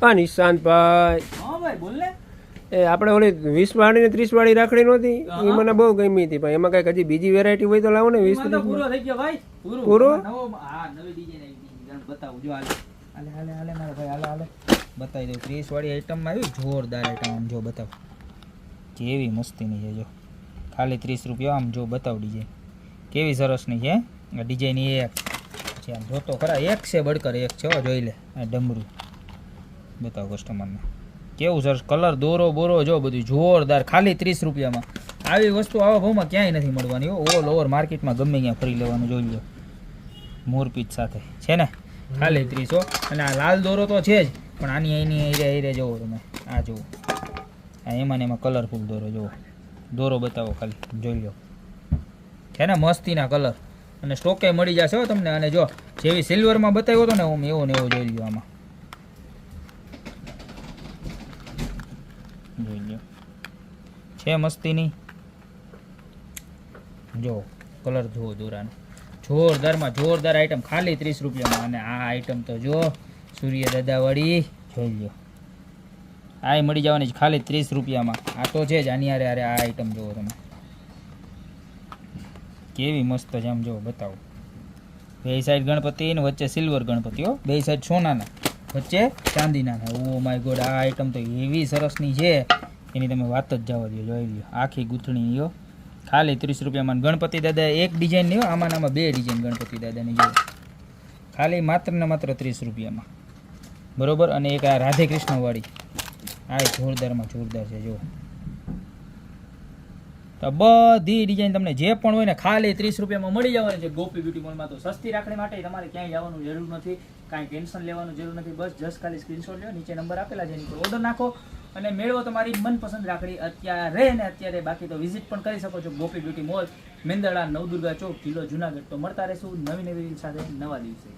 હા નિશાંતભાઈ, હા ભાઈ બોલ ને. એ આપણે ઓલી 20 વાળી ને 30 વાળી રાખડી નહોતી, હા. એ મને બહુ ગમી હતી ભાઈ. એમાં કઈક હજી બીજી વેરાયટી હોય તો લાવો ને. 20 એમાં તો 30 પૂરો થઈ ગયો ભાઈ. પૂરો? નવો હા નવી ડિઝાઇન આવી ગઈ. જણ બતાવું જો હાલે. હાલે મારા ભાઈ હાલે. બતાવી દઉં 30 વાળી આઈટમ માં આવી જોરદાર આઈટમ આમ જો બતાવ. કેવી મસ્તીની છે જો. ખાલી 30 રૂપિયા આમ જો બતાવ ડિઝાઇન. કેવી સરસની છે. આ ડિઝાઇન એક છે આમ જોતો ખરા એક છે બડકર એક છે હો જોઈ લે. આ ડમરું બતાવ કસ્ટમરને. કેવું સરસ કલર દોરો બોરો જો બધું જોરદાર ખાલી 30 રૂપિયામાં. આવી વસ્તુ આવા ભાવમાં ક્યાંય નથી મળવાની હો. ઓલ ઓવર માર્કેટમાં ગમે ત્યાં ફરી લેવાનું જોઈ લો. મોરપીચ સાથે છે ને ખાલી 30 હો. અને આ લાલ દોરો તો છે જ પણ આની એની હીરે જોવો તમે. આ જુઓ આ એમાં ને એમાં કલરફુલ દોરો જુઓ. દોરો બતાવો ખાલી જોઈ લો. છે ને મસ્તીના કલર અને સ્ટોકે મળી જશે હો તમને. અને જો જેવી સિલ્વરમાં બતાવ્યો હતો ને હું એવો ને એવો જોઈ લો આમાં. જોઈ લો છે મસ્તીની. જો કલર જુઓ દોરાનો જોરદારમાં જોરદાર આઈટમ ખાલી 30 રૂપિયામાં. અને આ આઈટમ તો જો સૂર્ય દાદાવાળી જોઈ લો. આ મળી જવાની ખાલી 30 રૂપિયામાં. આ તો છે જ આની હારે આ આઈટમ જુઓ તમે કેવી મસ્ત છે આમ જો બતાવો. બે સાઈડ ગણપતિ ને વચ્ચે સિલ્વર ગણપતિ હો. બે સાઈડ સોનાના વચ્ચે ચાંદીના. ઓ માય ગોડ આ આઈટમ તો એવી સરસની છે એની તમે વાત જ જવા દો. જોઈ લો આખી ગૂંથણી યો ખાલી 30 રૂપિયામાં. ગણપતિ દાદા એક ડિઝાઇન નહીં આમાં બે ડિઝાઇન ગણપતિ દાદાની જો ખાલી માત્ર ને માત્ર 30 રૂપિયામાં બરોબર. અને એક આ રાધે કૃષ્ણ વાળી આ જોરદારમાં જોરદાર છે જો. તો બધી ડિઝાઇન તમને જે પણ હોય ને ખાલી 30 રૂપિયામાં મળી જવાની છે ગોપી બ્યુટી મોલમાં. તો સસ્તી રાખડી માટે તમારે ક્યાંય જવાનું જરૂર નથી, કાંઈ ટેન્શન લેવાનું જરૂર નથી. બસ જસ્ટ ખાલી સ્ક્રીનશોટ લો, નીચે નંબર આપેલા છે એની પર ઓર્ડર નાખો અને મેળવો તમારી મનપસંદ રાખડી અત્યારે ને અત્યારે. બાકી તો વિઝિટ પણ કરી શકો છો ગોપી બ્યુટી મોલ, મેંદરડા, નવદુર્ગા ચોક, કિલ્લો જુનાગઢ. તો મળતા રહેશું નવી નવી સાથે નવા દિવસે.